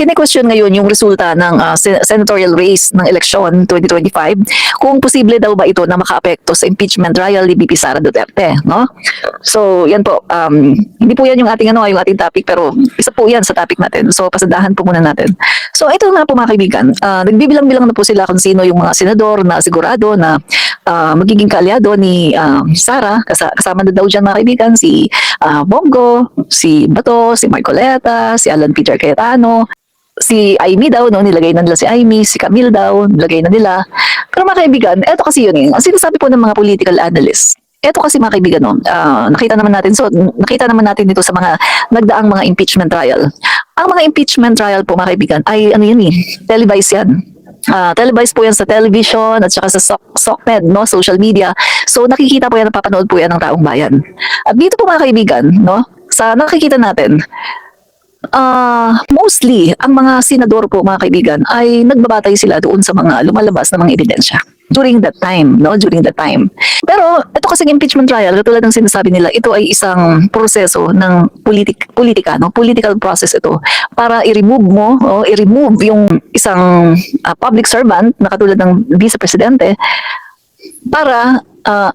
kine-question ngayon yung resulta ng senatorial race ng eleksyon 2025 kung posible daw ba ito na makaapekto sa impeachment trial ni VP Sara Duterte, no? So, yan po. Hindi po yan yung ating yung ating topic, pero isa po yan sa topic natin. So, pasadahan po muna natin. So, ito na po mga kaibigan. Nagbibilang-bilang na po sila kung sino yung mga senador na sigurado na magiging kaalyado ni Sara. Kasama na daw dyan mga kaibigan si Bongo, si Bato, si Marcoleta, si Alan Peter Cayetano, si Amy daw, no, nilagay na nila si Amy, si Camille daw, nilagay na nila. Pero mga kaibigan, eto kasi yun ang sinasabi po ng mga political analysts. Eto kasi mga kaibigan, no, nakita naman natin dito sa mga nagdaang mga impeachment trial. Ang mga impeachment trial po mga kaibigan ay ano yun televised yan. Televised po yan sa television at saka sa SOCMED, no, social media. So nakikita po yan, napapanood po yan ng taong bayan. At dito po mga kaibigan, no, sa nakikita natin, mostly ang mga senador po mga kaibigan ay nagbabatay sila doon sa mga lumalabas na mga ebidensya during that time, no, during that time. Pero ito kasi impeachment trial, katulad ng sinasabi nila, ito ay isang proseso ng politika, no, political process ito para i-remove yung isang public servant na katulad ng vice presidente para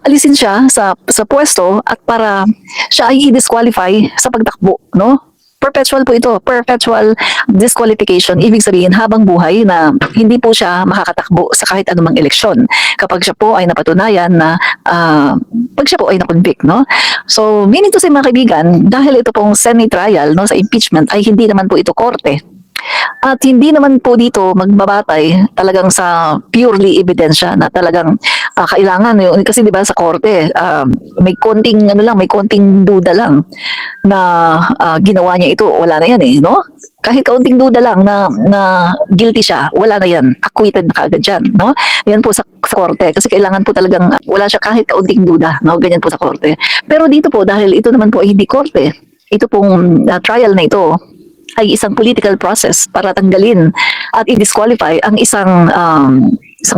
alisin siya sa pwesto at para siya ay i-disqualify sa pagtakbo, no? Perpetual po ito, perpetual disqualification. Ibig sabihin, habang buhay na hindi po siya makakatakbo sa kahit anumang eleksyon kapag siya po ay napatunayan na pag siya po ay na-convict, no? So, meaning to say mga kaibigan, dahil ito pong Senate trial, no, sa impeachment ay hindi naman po ito korte. At hindi naman po dito magbabatay talagang sa purely ebidensya na talagang kailangan yun. Kasi di ba sa korte, may konting may konting duda lang na ginawa niya ito, wala na yan no? Kahit kaunting duda lang na guilty siya, wala na yan. Acquitted na kaagad yan, no? Yan po sa korte. Kasi kailangan po talagang wala siya kahit kaunting duda, no? Ganyan po sa korte. Pero dito po, dahil ito naman po ay hindi korte, ito pong trial na ito ay isang political process para tanggalin at i-disqualify ang isang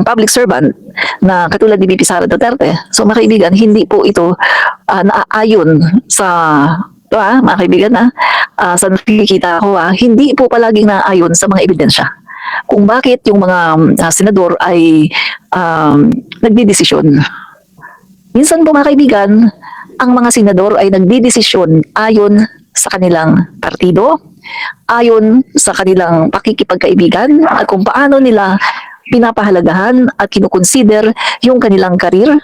public servant na katulad ni VP Sara Duterte. So mga kaibigan, hindi po ito naaayon sa mga kaibigan sa nakikita ko hindi po palaging naaayon sa mga ebidensya kung bakit yung mga senador ay nagdidesisyon. Minsan po mga kaibigan, ang mga senador ay nagdidesisyon ayon sa kanilang partido, ayon sa kanilang pakikipagkaibigan at kung paano nila pinapahalagahan at kinukonsider yung kanilang karir,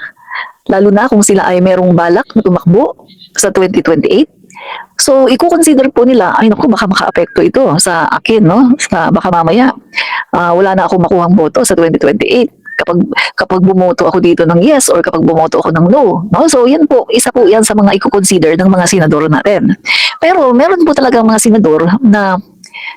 lalo na kung sila ay merong balak na tumakbo sa 2028. So, i-consider po nila, ay naku, baka maka-apekto ito sa akin, no? Baka mamaya, wala na akong makuhang boto sa 2028. Kapag bumoto ako dito ng yes or kapag bumoto ako ng no. So yan po, isa po yan sa mga i-consider ng mga senador natin. Pero meron po talaga mga senador na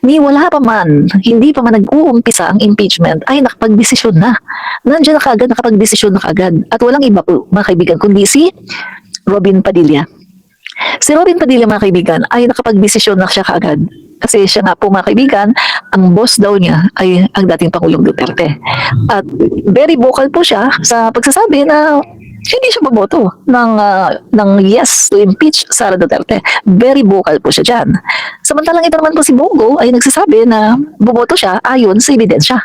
wala pa man, hindi pa man nag-uumpisa ang impeachment, ay nakapag-desisyon na. Nandiyan na kaagad, nakapag-desisyon na kaagad. At walang iba po, mga kaibigan, kundi si Robin Padilla. Si Robin Padilla, mga kaibigan, ay nakapag-desisyon na siya kaagad. Kasi siya nga po mga kaibigan, ang boss daw niya ay ang dating Pangulong Duterte. At very vocal po siya sa pagsasabi na hindi siya boboto ng yes to impeach Sara Duterte. Very vocal po siya dyan. Samantalang ito naman po si Bongo ay nagsasabi na boboto siya ayon sa ebidensya.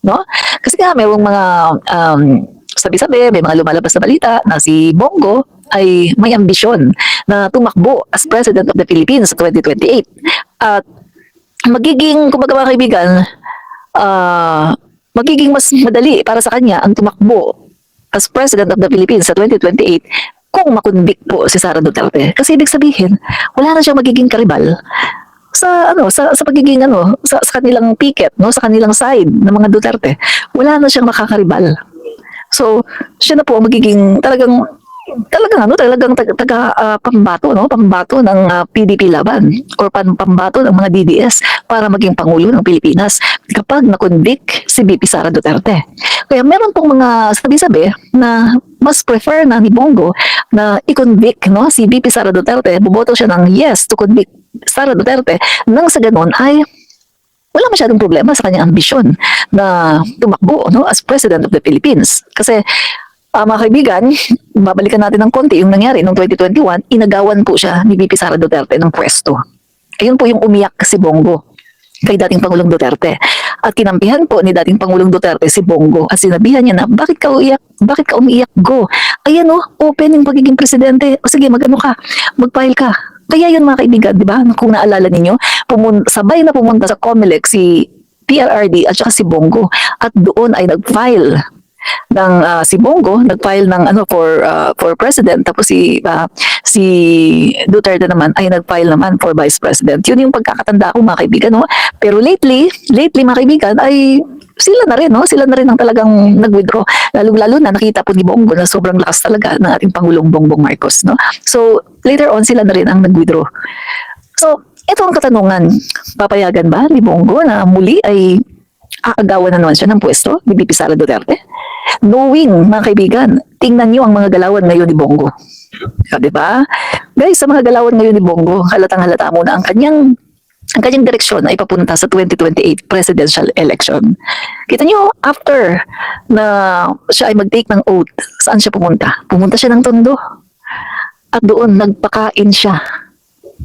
No? Kasi nga mayroong mga sabi-sabi, may mga lumalabas na balita na si Bongo ay may ambisyon na tumakbo as President of the Philippines sa 2028. At magiging, kumbaga mga kaibigan, magiging mas madali para sa kanya ang tumakbo as President of the Philippines sa 2028 kung makonvict po si Sara Duterte. Kasi ibig sabihin, wala na siyang magiging karibal sa pagiging sa kanilang picket, no, sa kanilang side ng mga Duterte. Wala na siyang makakaribal. So, siya na po magiging talagang pambato, no? Pambato ng PDP laban or pambato ng mga DDS para maging Pangulo ng Pilipinas kapag na-convict si VP Sara Duterte. Kaya meron pong mga sabi-sabi na mas prefer na ni Bongo na i-convict, no, si VP Sara Duterte, buboto siya ng yes to convict Sara Duterte, nang sa ganun ay wala masyadong problema sa kanyang ambisyon na tumakbo, no, as President of the Philippines. Kasi mga kaibigan, babalikan natin ng konti yung nangyari noong 2021, inagawan po siya ni VP Sara Duterte ng pwesto. Ayun po yung umiyak si Bongo. kay dating Pangulong Duterte. At kinampihan po ni dating Pangulong Duterte si Bongo at sinabihan niya na, bakit ka uiyak? Bakit ka umiiyak? Go. Ayan o, open yung pagiging presidente. O sige, mag-ano ka, mag-file ka. Kaya yun mga kaibigan, di ba? Kung naalala ninyo, sabay na pumunta sa COMELEC si PRRD at saka si Bongo. At doon ay nag-file ng si Bongo nag-file ng for president, tapos si Duterte naman ay nag-file naman for vice president. Yun yung pagkakatanda ko mga kaibigan, no? Pero lately mga kaibigan ay sila na rin, no? Sila na rin ang talagang nag-withdraw. Lalo na nakita po ni Bongo na sobrang lakas talaga ng ating Pangulong Bongbong Marcos, no? So later on sila na rin ang nag-withdraw. So ito ang katanungan, papayagan ba ni Bongo na muli ay aagawan na naman siya ng pwesto ni VP Sara Duterte? Knowing, mga kaibigan, tingnan niyo ang mga galawan ngayon ni Bongo. Diba? Guys, sa mga galawan ngayon ni Bongo, halatang-halata muna ang kanyang direksyon ay papunta sa 2028 presidential election. Kita niyo, after na siya ay mag-take ng oath, saan siya pumunta? Pumunta siya ng Tondo. At doon, nagpakain siya.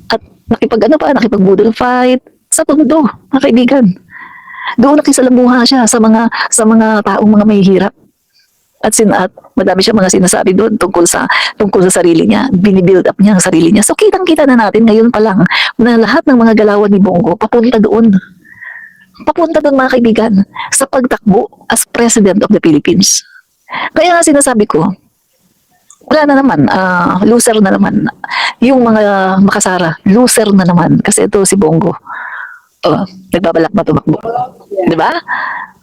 At nakipag-budol fight sa Tondo, mga kaibigan. Doon nakisalamuha siya sa mga taong mga mahihirap. At madami siya mga sinasabi doon tungkol sa sarili niya. Binibuild up niya ang sarili niya. So kitang-kita na natin ngayon pa lang na lahat ng mga galawan ni Bongo papunta doon. Papunta doon mga kaibigan sa pagtakbo as President of the Philippines. Kaya nga sinasabi ko, wala na naman, loser na naman. Yung mga makasara, loser na naman. Kasi ito si Bongo. Nagbabalak na tumakbo. Diba?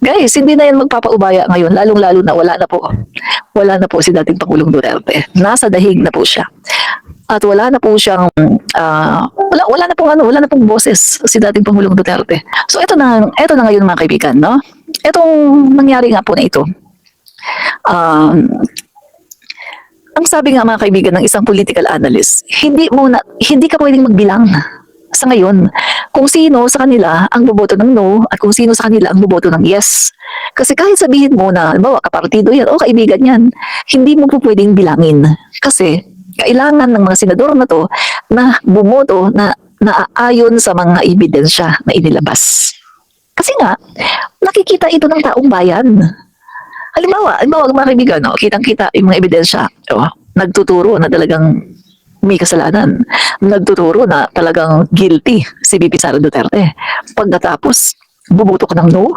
Guys, hindi na yan magpapaubaya ngayon, lalong-lalo na wala na po si dating Pangulong Duterte. Nasa dahig na po siya. At wala na po siyang wala na pong boses si dating Pangulong Duterte. So ito na ngayon mga kaibigan, no? Itong nangyari nga po na ito. Ang sabi nga mga kaibigan ng isang political analyst, hindi ka pwedeng magbilang sa ngayon kung sino sa kanila ang boboto ng no at kung sino sa kanila ang boboto ng yes. Kasi kahit sabihin mo na, halimbawa, kapartido yan o kaibigan yan, hindi mo po pwedeng bilangin. Kasi kailangan ng mga senador na to na bumoto na naaayon sa mga ebidensya na inilabas. Kasi nga, nakikita ito ng taong bayan. Halimbawa mga kaibigan, no, kitang-kita yung mga ebidensya, nagtuturo na talagang may kasalanan. Nagtuturo na talagang guilty si VP Sara Duterte. Pagkatapos, buboto ka ng no?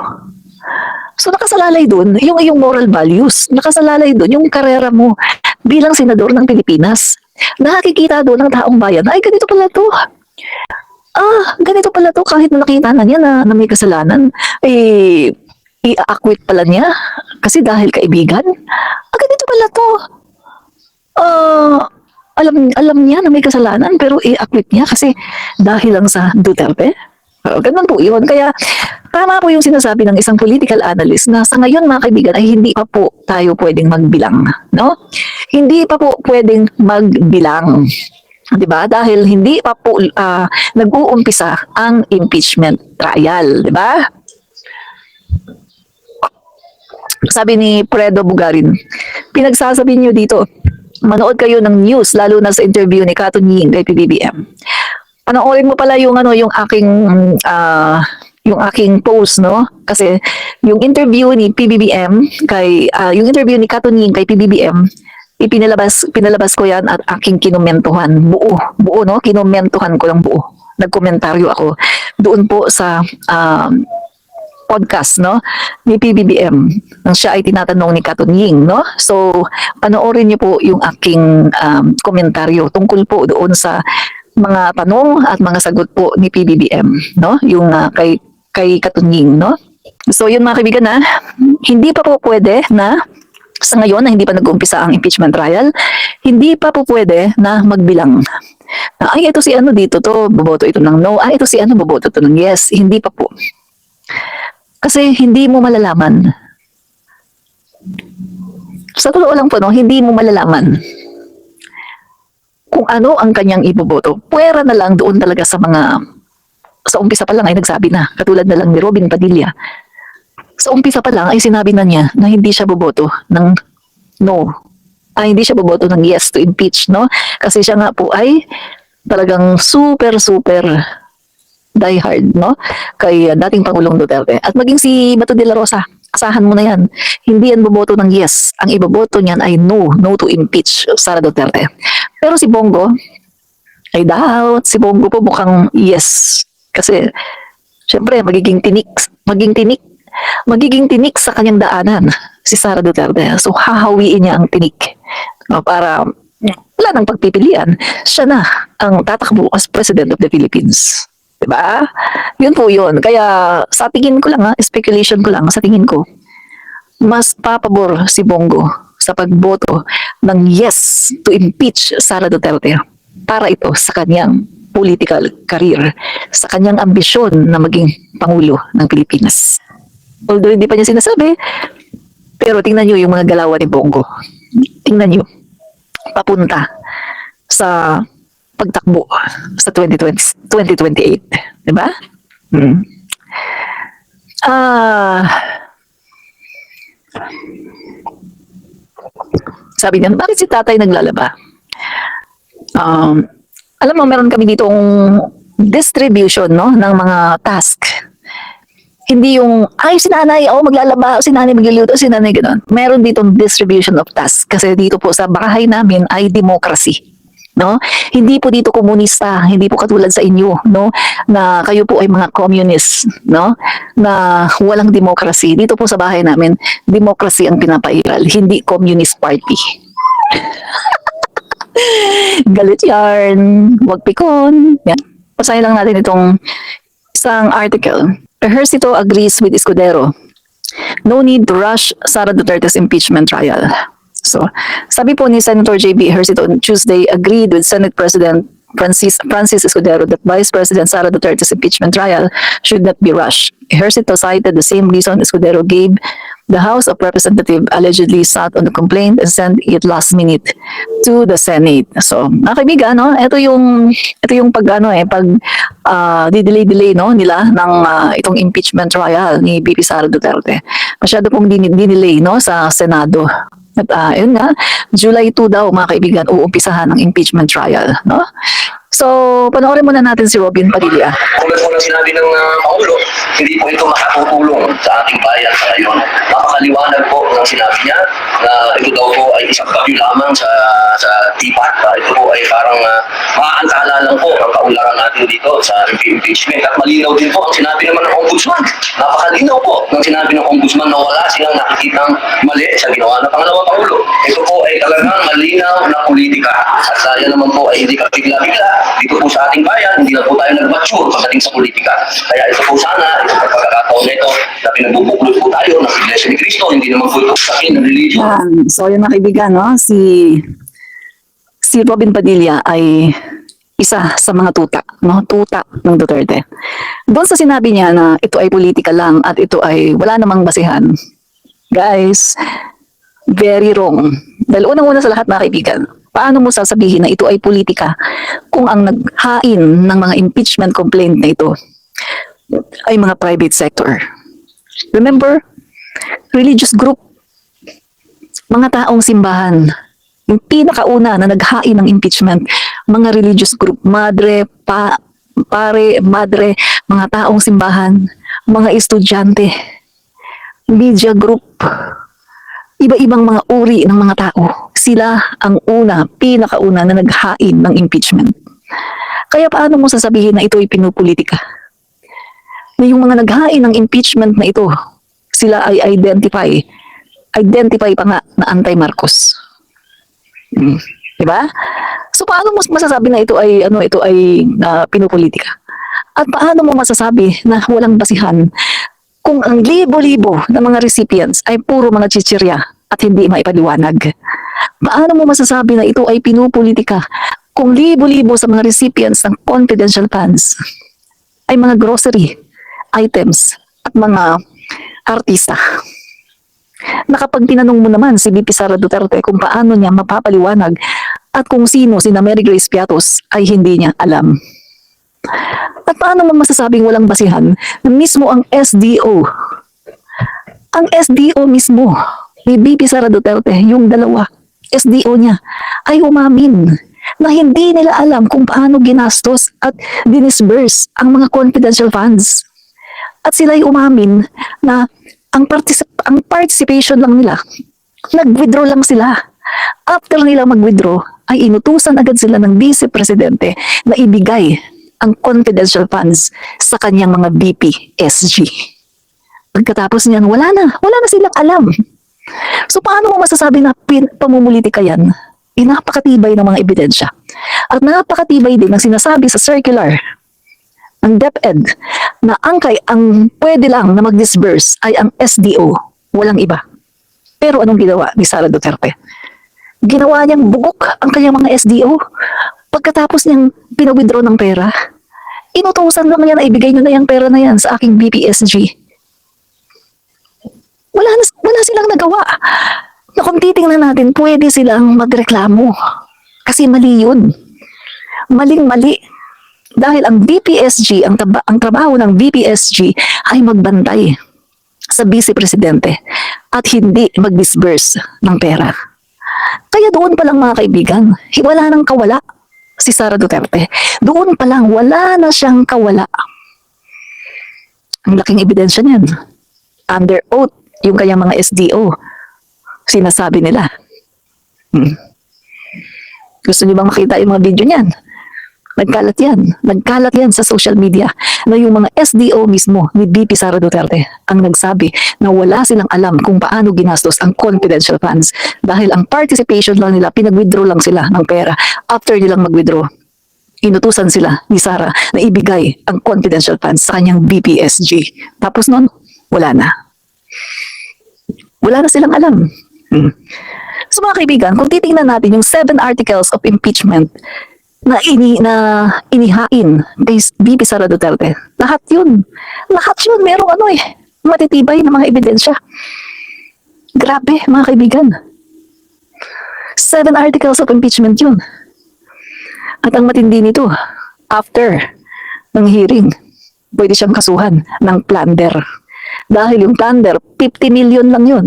So nakasalalay doon yung iyong moral values. Nakasalalay doon yung karera mo bilang senador ng Pilipinas. Nakikita doon ng taong bayan, ay ganito pala to. Ganito pala to, kahit na nakita na niya na may kasalanan, i-acquit pala niya kasi dahil kaibigan. Ganito pala to. Alam niya na may kasalanan pero i-acquit niya kasi dahil lang sa Duterte. Ganun po yun. Kaya tama po yung sinasabi ng isang political analyst na sa ngayon mga kaibigan ay hindi pa po tayo pwedeng magbilang. No? Hindi pa po pwedeng magbilang. Diba? Dahil hindi pa po nag-uumpisa ang impeachment trial. Diba? Sabi ni Fredo Bugarin, pinagsasabi niyo dito, manood kayo ng news lalo na sa interview ni Kato Nying kay PBBM. Panoorin mo pala yung aking post, no? Kasi yung interview ni Kato Nying kay PBBM, pinalabas ko yan at aking kinomentuhan buo, no? Kinomentuhan ko lang buo. Nagkomentaryo ako doon po sa podcast, no, ni PBBM nang siya ay tinatanong ni Kato Nying, no? So panoorin niyo po yung aking komentaryo tungkol po doon sa mga tanong at mga sagot po ni PBBM, no? Yung kay Kato Nying, no? So yun mga kaibigan, na hindi pa po pwede na sa ngayon na hindi pa nag-uumpisa ang impeachment trial, hindi pa po pwede na magbilang. Ay, ito si ano dito to, boboto ito ng no. Ito si ano, boboto ito ng yes. Hindi pa po. Kasi hindi mo malalaman. Sa totoo lang po, no, hindi mo malalaman kung ano ang kanyang iboboto. Puwera na lang doon talaga sa umpisa pa lang ay nagsabi na, katulad na lang ni Robin Padilla. Sa umpisa pa lang ay sinabi na niya na hindi siya boboto ng no. Hindi siya boboto ng yes to impeach, no? Kasi siya nga po ay talagang super diehard, no? Kay dating Pangulong Duterte. At maging si Bato de la Rosa, asahan mo na yan. Hindi yan boboto ng yes. Ang iboboto niyan ay no. No to impeach Sara Duterte. Pero si Bongo, I doubt. Si Bongo po mukhang yes. Kasi, syempre, magiging tinik sa kanyang daanan si Sara Duterte. So, hahawiin niya ang tinik. No, para wala nang pagpipilian. Siya na ang tatakbo as President of the Philippines. Diba? Yun po yun. Kaya sa tingin ko lang, speculation ko lang, sa tingin ko, mas papabor si Bongo sa pagboto ng yes to impeach Sara Duterte para ito sa kanyang political career, sa kanyang ambisyon na maging Pangulo ng Pilipinas. Although hindi pa niya sinasabi, pero tingnan niyo yung mga galawan ni Bongo. Tingnan niyo, papunta sa pagtakbo sa 2028. Diba? Sabi niya, bakit si tatay naglalaba? Alam mo, meron kami ditong distribution, no, ng mga task. Hindi yung, ay, si nanay, maglalaba, si nanay magluluto, si nanay gano'n. Meron ditong distribution of tasks. Kasi dito po sa bahay namin ay democracy. No? Hindi po dito komunista, hindi po katulad sa inyo, no? Na kayo po ay mga communist, no? Na walang democracy. Dito po sa bahay namin, democracy ang pinapairal, hindi communist party. Galit yarn, wag pikon. Yan. Basahin lang natin itong isang article. Ejercito agrees with Escudero. No need to rush Sara Duterte's impeachment trial. So, sabi po ni Senator J.B. Ejercito on Tuesday agreed with Senate President Francis Escudero that Vice President Sara Duterte's impeachment trial should not be rushed. Ejercito cited the same reason Escudero gave the House of Representatives allegedly sat on the complaint and sent it last minute to the Senate. So, mga kaibigan, no, ito yung pag delay no nila ng itong impeachment trial ni VP Sara Duterte. Masyado pong dinelay no sa Senado. At yun nga, July 2 daw mga kaibigan, uumpisahan ng impeachment trial. No? So, panoorin muna natin si Robin Padilla. Tulad po ng sinabi ng Pangulo, hindi po ito makatutulong sa ating bayan sa ngayon. Napakaliwanag po ng sinabi niya na ito daw po ay isang bagyo lamang sa tipat. Ito po ay parang maaantala lang po ang kaularan natin dito sa impeachment. At malinaw din po ang sinabi naman ng Ombudsman. Napakalinaw po ng sinabi ng Ombudsman na wala silang nakikitang mali sa ginawa ng Pangalawang Pangulo. Ito po ay talagang malinaw na politika. At yan naman po ay hindi ka bigla-bigla dito po sa ating bayan, hindi na po tayo nag-mature pagdating sa politika. Kaya ito po sana, ito po pagkakataon na ito, na pinabubuklod po tayo ng Iglesia ni Cristo, hindi naman po ito sa akin ng religion. So yun mga kaibigan, no? si Robin Padilla ay isa sa mga tuta ng Duterte. Doon sa sinabi niya na ito ay politika lang at ito ay wala namang basihan. Guys, very wrong. Dahil unang-una sa lahat mga kaibigan, paano mo sasabihin na ito ay politika kung ang naghain ng mga impeachment complaint na ito ay mga private sector? Remember, religious group, mga taong simbahan, yung pinakauna na naghain ng impeachment, mga religious group, madre, madre, mga taong simbahan, mga estudyante, media group, iba-ibang mga uri ng mga tao. Sila ang pinakauna na naghain ng impeachment. Kaya paano mo sasabihin na ito ay pinupolitika? Na yung mga naghain ng impeachment na ito, sila ay identify pa nga na anti-Marcos. Diba? So paano mo masasabi na ito ay pinupolitika? At paano mo masasabi na walang basihan kung ang libo-libo ng mga recipients ay puro mga chichirya at hindi maipaliwanag? Paano mo masasabi na ito ay pinupolitika kung libo-libo sa mga recipients ng confidential funds ay mga grocery items at mga artista? Na kapag tinanong mo naman si VP Sara Duterte kung paano niya mapapaliwanag at kung sino si Mary Grace Piatos ay hindi niya alam. At paano mo masasabing walang basihan na mismo ang SDO mismo ni VP Sara Duterte, yung dalawa SDO niya, ay umamin na hindi nila alam kung paano ginastos at dinisburse ang mga confidential funds. At sila'y umamin na ang participation lang nila, nag-withdraw lang sila. After nila mag-withdraw, ay inutusan agad sila ng Vice Presidente na ibigay ang confidential funds sa kanyang mga VP-SG. Pagkatapos niyan, wala na silang alam. So paano mo masasabi na pamumulitika yan? Napakatibay ng mga ebidensya. At napakatibay din ang sinasabi sa circular ng DepEd na ang pwede lang na mag-disburse ay ang SDO, walang iba. Pero anong ginawa ni Sara Duterte? Ginawa niyang bugok ang kanyang mga SDO. Pagkatapos niyang pinawithdraw ng pera, inutusan lang niya na ibigay niyo na yung pera na yan sa aking BPSG. Wala silang nagawa. Na kung titingnan natin, pwede silang magreklamo. Kasi mali yun. Maling-mali. Dahil ang VPSG, ang trabaho ng VPSG ay magbantay sa Vice Presidente at hindi mag-disburse ng pera. Kaya doon pa lang mga kaibigan, wala nang kawala si Sara Duterte. Doon pa lang, wala na siyang kawala. Ang laking ebidensya niyan. Under oath, yung kanyang mga SDO, sinasabi nila. Gusto niyo bang makita yung mga video niyan? Nagkalat yan sa social media na yung mga SDO mismo ni VP Sara Duterte ang nagsabi na wala silang alam kung paano ginastos ang confidential funds dahil ang participation lang nila, pinag-withdraw lang sila ng pera. After nilang mag-withdraw, inutusan sila ni Sara na ibigay ang confidential funds sa kanyang VPSG. Tapos nun, wala na. Wala na silang alam. So mga kaibigan, kung titingnan natin yung 7 articles of impeachment na inihain kay VP Sara Duterte, lahat yun, merong matitibay na mga ebidensya. Grabe mga kaibigan. 7 articles of impeachment yun. At ang matindi nito, after ng hearing, pwede siyang kasuhan ng plunder. Dahil yung plunder, 50 million lang yun.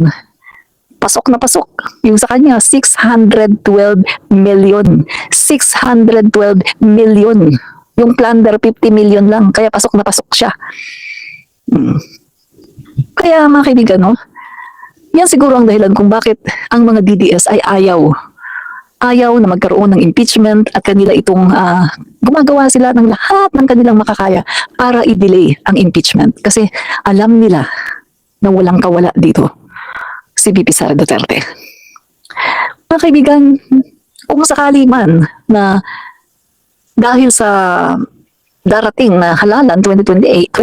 Pasok na pasok. Yung sa kanya, 612 million. 612 million. Yung plunder, 50 million lang. Kaya pasok na pasok siya. Kaya mga kaibigan, no? Yan siguro ang dahilan kung bakit ang mga DDS ay ayaw na magkaroon ng impeachment at kanila itong gumagawa sila ng lahat ng kanilang makakaya para i-delay ang impeachment. Kasi alam nila na walang kawala dito si VP Sara Duterte. Mga kaibigan, kung sakali man na dahil sa darating na halalan 2028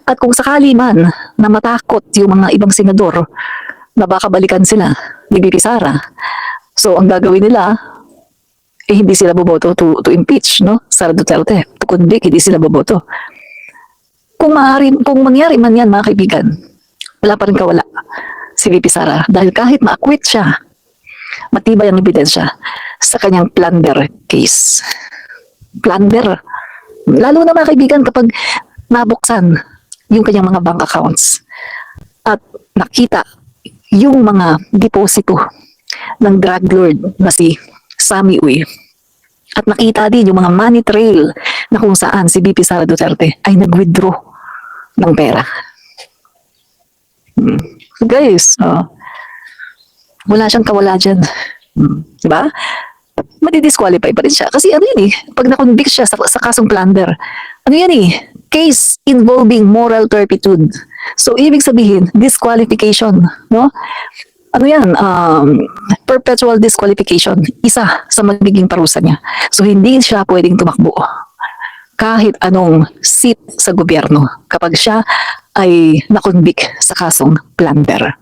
at kung sakali man na matakot yung mga ibang senador na baka balikan sila ni VP Sara, so ang gagawin nila hindi sila boboto to impeach, no? Sara Duterte, to convict, hindi sila boboto. Kung mangyari man yan mga kaibigan, wala pa rin kawala si VP Sara dahil kahit ma-acquit siya, matibay ang ebidensya sa kanyang plunder case. Plunder. Lalo na mga kaibigan kapag nabuksan yung kanyang mga bank accounts at nakita yung mga deposito ng drug lord na si Sammy Uy. At nakita din yung mga money trail na kung saan si VP Sara Duterte ay nag-withdraw ng pera. So guys, wala siyang kawala dyan. Diba? Madi-disqualify pa rin siya. Kasi ano yun pag na-convict siya sa kasong plunder, ano yan case involving moral turpitude. So, ibig sabihin, disqualification, no? Ano yan? Perpetual disqualification. Isa sa magiging parusa niya. So, hindi siya pwedeng tumakbo kahit anong seat sa gobyerno kapag siya ay na-convict sa kasong plunder.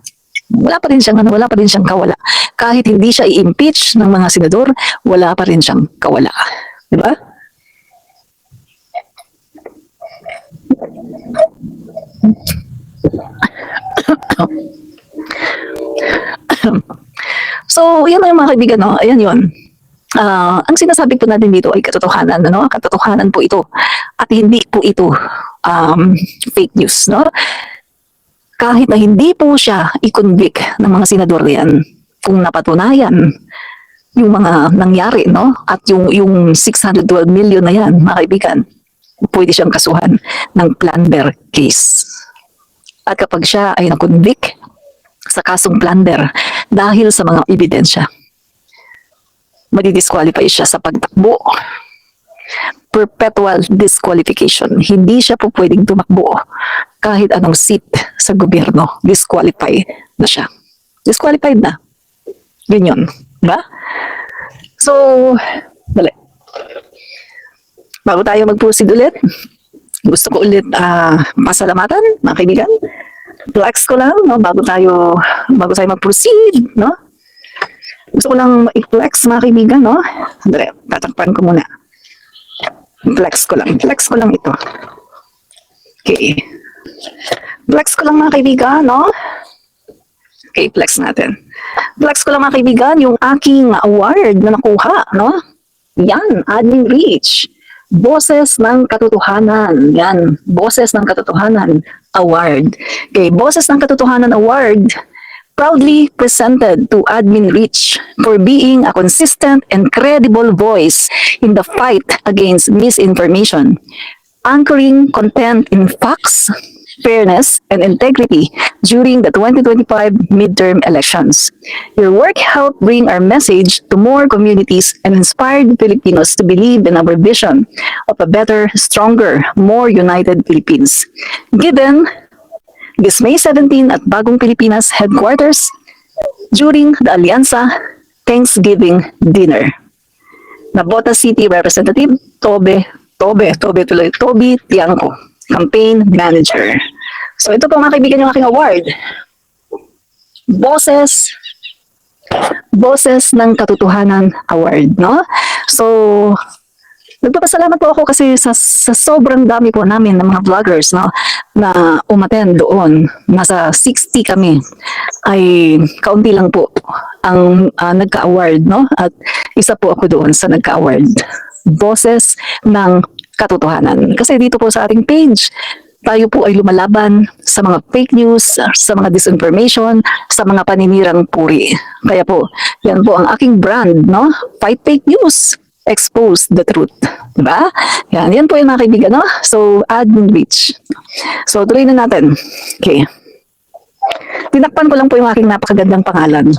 Wala pa rin siyang kawala. Kahit hindi siya i-impeach ng mga senador, wala pa rin siyang kawala. Di ba? So, yan ang mga kaibigan, no? Ayan yun. Ang sinasabi po natin dito ay katotohanan, ano? Katotohanan po ito. At hindi po ito fake news, no? Kahit na hindi po siya i-convict ng mga senador yan, kung napatunayan yung mga nangyari, no? At yung 612 million na yan, mga kaibigan, pwede siyang kasuhan ng plunder case. At kapag siya ay na-convict sa kasong plunder dahil sa mga ebidensya, madidisqualify siya sa pagtakbo. Perpetual disqualification. Hindi siya po pwedeng tumakbo kahit anong seat sa gobyerno. Disqualify na siya. Disqualified na. Ganyan. Diba? So, dali. Bago tayo mag-proceed ulit, gusto ko ulit pasalamatan, mga kaibigan. Flex ko lang, no? Bago tayo mag-proceed, no? Gusto ko lang i-flex, mga kaibigan, no? Dali, tatakpan ko muna. Flex ko lang ito. Okay. Flex ko lang, mga kaibigan, no? Okay, flex natin. Flex ko lang, mga kaibigan, yung aking award na nakuha, no? Yan, Admin Reach. Boses ng Katotohanan. Yan, Boses ng Katotohanan Award. Okay, Boses ng Katotohanan Award proudly presented to Admin Reach for being a consistent and credible voice in the fight against misinformation, anchoring content in facts, fairness, and integrity during the 2025 midterm elections. Your work helped bring our message to more communities and inspired Filipinos to believe in our vision of a better, stronger, more united Philippines. Given this May 17 at Bagong Pilipinas headquarters during the Alianza Thanksgiving Dinner. Nabota City Representative Toby Tiangco, Campaign Manager. So ito po, mga kaibigan, yung aking award. Boses ng Katotohanan Award, no? So, nagpapasalamat po ako kasi sa sobrang dami po namin ng mga vloggers, no, na umattend doon. Nasa 60 kami. Ay kaunti lang po ang nagka-award, no? At isa po ako doon sa nagka-award. Boses ng Katotohanan. Kasi dito po sa ating page, tayo po ay lumalaban sa mga fake news, sa mga disinformation, sa mga paninirang puri. Kaya po, yan po ang aking brand, no? Fight fake news. Expose the truth. Diba? Yan po yung mga kaibigan, no? So, Admin Reach. So, tuloy na natin. Okay. Tinakpan ko lang po yung aking napakagandang pangalan.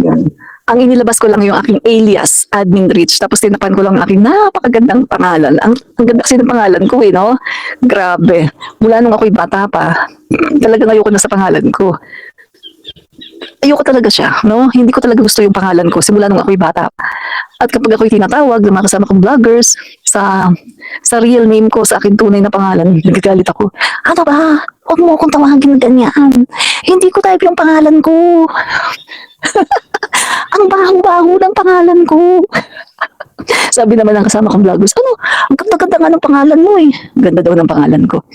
Yan. Ang inilabas ko lang yung aking alias, Admin Reach. Tapos tinakpan ko lang yung aking napakagandang pangalan. Ang ganda kasi ng pangalan ko, no? Grabe. Mula nung ako'y bata pa, talagang ayoko na sa pangalan ko. Ayoko talaga siya, no? Hindi ko talaga gusto yung pangalan ko simula nung ako'y bata. At kapag ako'y tinatawag ng mga kasama kong vloggers sa real name ko, sa aking tunay na pangalan, nagagalit ako. Ano ba? Huwag mo akong tawagin ganyan. Hindi ko type yung pangalan ko. Ang baho-baho ng pangalan ko. Sabi naman ng kasama kong vloggers, ano? Ang ganda-ganda nga ng pangalan mo eh. Ganda daw ng pangalan ko.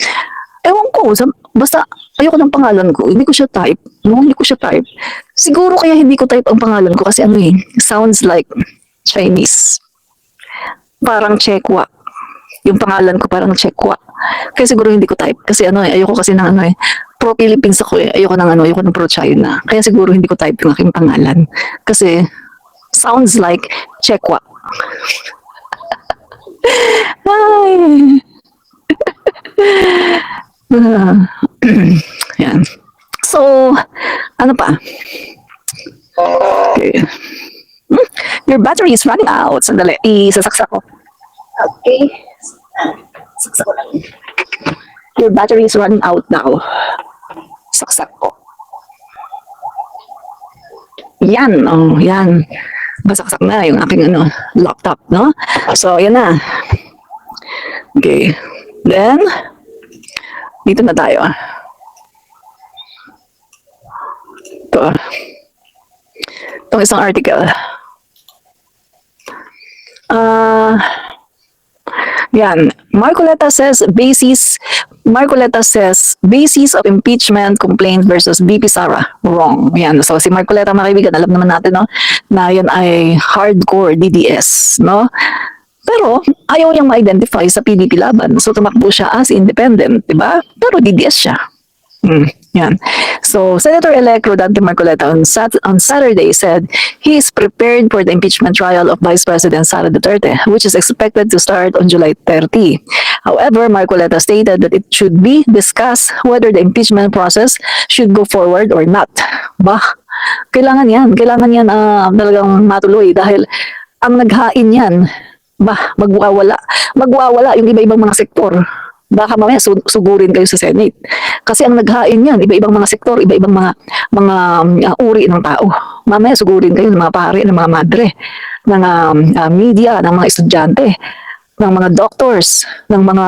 Ewan ko, basta ayoko ng pangalan ko, hindi ko siya type. No, hindi ko siya type. Siguro kaya hindi ko type ang pangalan ko kasi ano eh, sounds like Chinese. Parang Chekwa. Yung pangalan ko parang Chekwa. Kaya siguro hindi ko type. Kasi ano eh, ayoko kasi ng ano eh, pro-Philippines ako eh. Ayoko ng pro-China. Kaya siguro hindi ko type yung aking pangalan. Kasi sounds like Chekwa. Ay. Yan. So, ano pa? Okay. Your battery is running out. Sandali, isasaksak ko. Okay. Saksak ko lang. Your battery is running out now. Saksak ko. Yan, oh, yan. Basaksak na yung aking laptop, no? So, yan na. Okay. Then, dito na tayo. Ito. Itong isang article. Yan. Marcoleta says basis of impeachment complaint versus BP Sara. Wrong. Yan. So si Marcoleta, mga kaibigan, alam naman natin, no, na yan ay hardcore DDS, no? Pero ayaw niyang ma-identify sa PDP laban. So tumakbo siya as independent, di ba? Pero DDS siya. Yan. So, Senator-elect Rodante Marcoleta on Saturday said he is prepared for the impeachment trial of Vice President Sara Duterte, which is expected to start on July 30. However, Marcoleta stated that it should be discussed whether the impeachment process should go forward or not. Bah, kailangan yan talagang matuloy dahil ang naghain yan, magwawala yung iba-ibang mga sektor. Baka mamaya sugurin kayo sa Senate. Kasi ang naghain yan, iba-ibang mga sektor, iba-ibang mga uri ng tao. Mamaya sugurin kayo ng mga pare, ng mga madre, ng media, ng mga estudyante, ng mga doctors, ng mga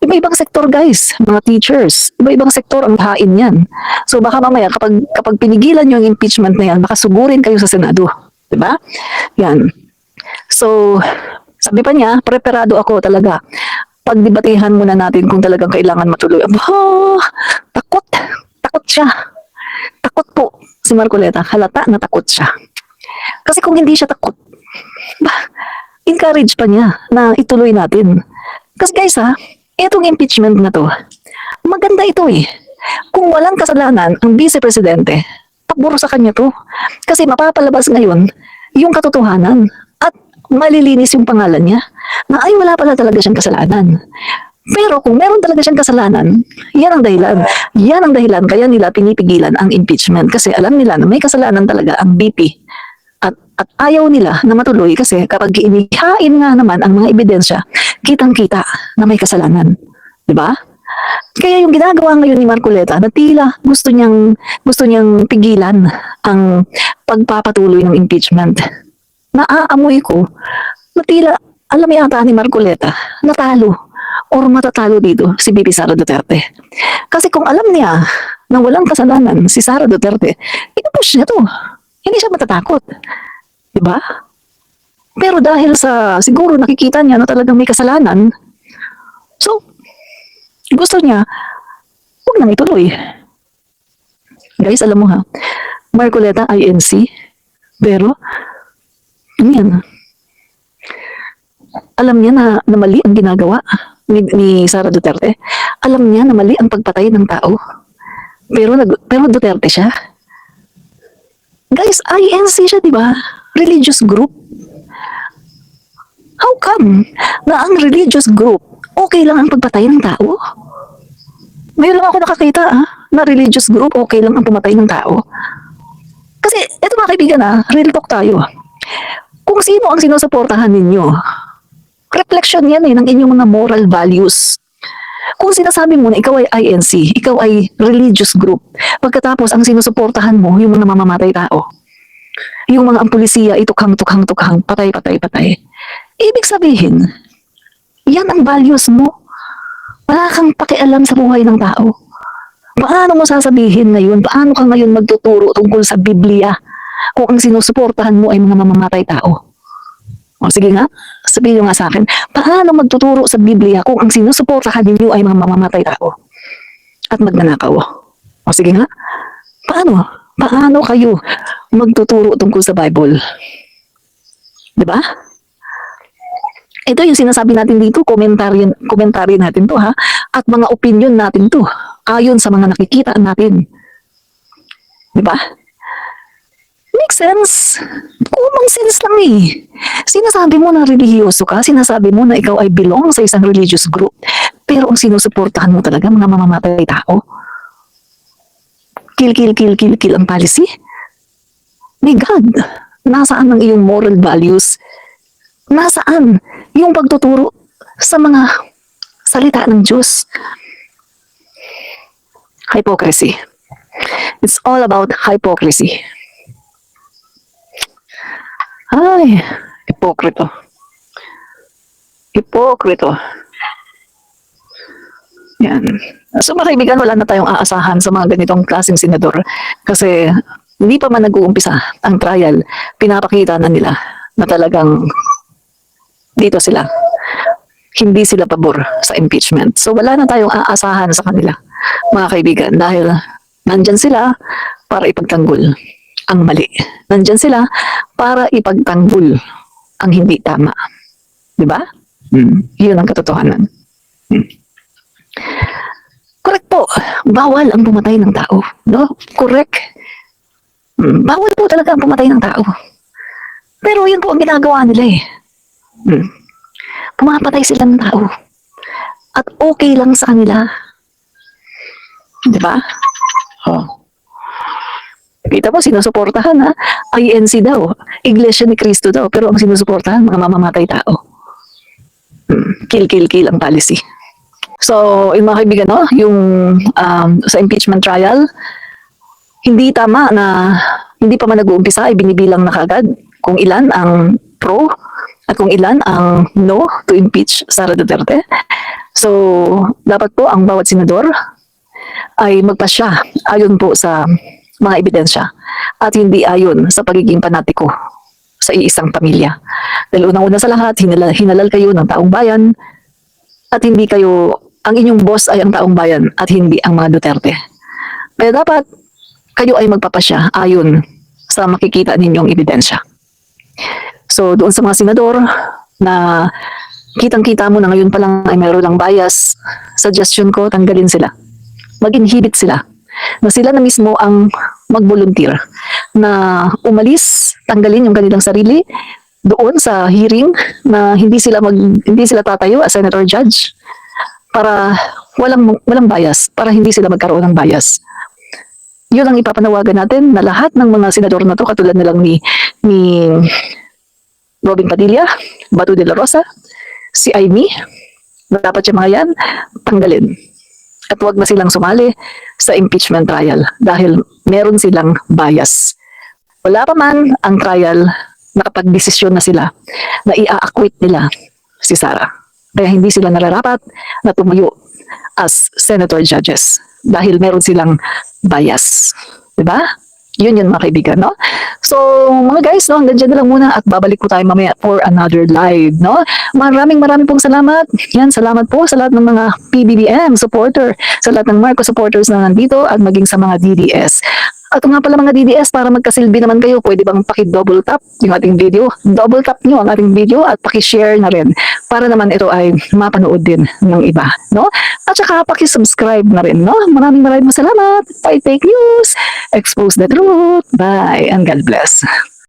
iba-ibang sektor guys, mga teachers, iba-ibang sektor ang hain yan. So baka mamaya kapag pinigilan nyo yung impeachment na yan, baka sugurin kayo sa Senado. Diba? Yan. So, sabi pa niya, preparado ako talaga. Pagdebatehan muna natin kung talagang kailangan matuloy. Takot siya. Takot po si Marcoleta. Halata na takot siya. Kasi kung hindi siya takot, encourage pa niya na ituloy natin. Kasi guys itong impeachment na to, maganda ito eh. Kung walang kasalanan ang Vice Presidente, pabor sa kanya to. Kasi mapapalabas ngayon yung katotohanan at malilinis yung pangalan niya na ay wala pala talaga siyang kasalanan. Pero kung meron talaga siyang kasalanan, yan ang dahilan. Yan ang dahilan kaya nila pinipigilan ang impeachment kasi alam nila na may kasalanan talaga ang BP. At ayaw nila na matuloy kasi kapag inihain nga naman ang mga ebidensya, kitang-kita na may kasalanan. Diba? Kaya yung ginagawa ngayon ni Marcoleta na tila gusto niyang pigilan ang pagpapatuloy ng impeachment. Naaamoy ko na tila alam yata ni Marcoleta natalo or matatalo dito si Bibi Sara Duterte. Kasi kung alam niya na walang kasalanan si Sara Duterte, ipupush niya to. Hindi siya matatakot. Diba? Pero dahil sa siguro nakikita niya na talagang may kasalanan, so gusto niya huwag nang ituloy. Guys, alam mo Marcoleta INC, pero yan. Alam niya na mali ang ginagawa ni Sara Duterte. Alam niya na mali ang pagpatay ng tao. Pero Duterte siya. Guys, INC siya, di ba? Religious group. How come na ang religious group okay lang ang pagpatay ng tao? Ngayon lang ako nakakita na religious group okay lang ang pumatay ng tao. Kasi, eto mga kaibigan real talk tayo. Kung sino ang sinusuportahan ninyo, reflection yan ng inyong mga moral values. Kung sinasabi mo na ikaw ay INC, ikaw ay religious group, pagkatapos ang sinusuportahan mo yung mga mamamatay tao, yung mga ang pulisiya ay tukhang, patay. Ibig sabihin, yan ang values mo. Wala kang pakialam sa buhay ng tao. Paano mo sasabihin ngayon? Paano ka ngayon magtuturo tungkol sa Biblia kung ang sinusuportahan mo ay mga mamamatay tao? O sige nga, sabihin nyo nga sa akin, paano magtuturo sa Biblia kung ang sinusuportahan ninyo ay mga mamamatay tao at magnanakaw? O sige nga, paano kayo magtuturo tungkol sa Bible? Diba? Ito yung sinasabi natin dito, komentaryo natin to at mga opinion natin to, ayon sa mga nakikita natin. Diba? Makes sense. Common sense lang Sinasabi mo na relihiyoso ka, sinasabi mo na ikaw ay belong sa isang religious group, pero ang sinusuportahan mo talaga mga mamamatay tao. Kill ang policy. My God, nasaan ang iyong moral values? Nasaan yung pagtuturo sa mga salita ng Diyos? Hypocrisy. It's all about hypocrisy. Ay, hipokrito. Yan. So mga kaibigan, wala na tayong aasahan sa mga ganitong klaseng senador kasi hindi pa man nag-uumpisa ang trial, pinapakita na nila na talagang dito sila. Hindi sila pabor sa impeachment. So wala na tayong aasahan sa kanila, mga kaibigan, dahil nandyan sila para ipagtanggol ang mali. Nandyan sila para ipagtanggol ang hindi tama. Diba? Yun ang katotohanan. Correct po. bawal ang pumatay ng tao. No? Correct. Bawal po talaga ang pumatay ng tao. Pero yun po ang ginagawa nila eh. Pumapatay sila ng tao. At okay lang sa kanila. Di ba? Oh. Kita mo, sinusuportahan ha. INC daw. Iglesia ni Cristo daw. Pero ang sinusuportahan, mga mamamatay tao. Kill, kill, kill ang policy. So, yung mga kaibigan, no, yung sa impeachment trial, hindi tama na hindi pa man nag-uumpisa ay binibilang na kaagad kung ilan ang pro at kung ilan ang no to impeach Sara Duterte. So, dapat po ang bawat senador ay magpasya ayon po sa mga ebidensya at hindi ayon sa pagiging panatiko sa iisang pamilya. Dahil unang-una sa lahat, hinalal kayo ng taong bayan at hindi kayo, ang inyong boss ay ang taong bayan at hindi ang mga Duterte. Kaya dapat kayo ay magpapasya ayon sa makikita ninyong ebidensya. So doon sa mga senador na kitang-kita mo na ngayon pa lang ay mayroon ng bias, suggestion ko, tanggalin sila. Mag-inhibit sila. Na sila na mismo ang mag-volunteer na umalis, tanggalin yung kanilang sarili doon sa hearing na hindi sila tatayo as senator judge para walang bias, para hindi sila magkaroon ng bias. Yun ang ipapanawagan natin na lahat ng mga senador na to, katulad na lang ni Robin Padilla, Bato de la Rosa, si Amy, dapat yung mga yan, tanggalin. At huwag na silang sumali sa impeachment trial dahil meron silang bias. Wala pa man ang trial, nakapag-desisyon na sila na i-acquit nila si Sara. Kaya hindi sila nararapat na tumuyo as senator judges dahil meron silang bias. Diba? Yun mga kaibigan, no? So, mga guys, no, hanggang dyan na lang muna at babalik po tayo mamaya for another live, no? Maraming pong salamat. Yan, salamat po sa lahat ng mga PBBM supporter, sa lahat ng Marcos supporters na nandito at maging sa mga DDS. At nga pala mga DDS, para magkasilbi naman kayo, pwede bang paki-double tap yung ating video? Double tap nyo ang ating video at paki-share na rin para naman ito ay mapanood din ng iba, no? At saka paki-subscribe na rin, no? Maraming salamat. Fight fake news. Expose the truth. Bye and God bless.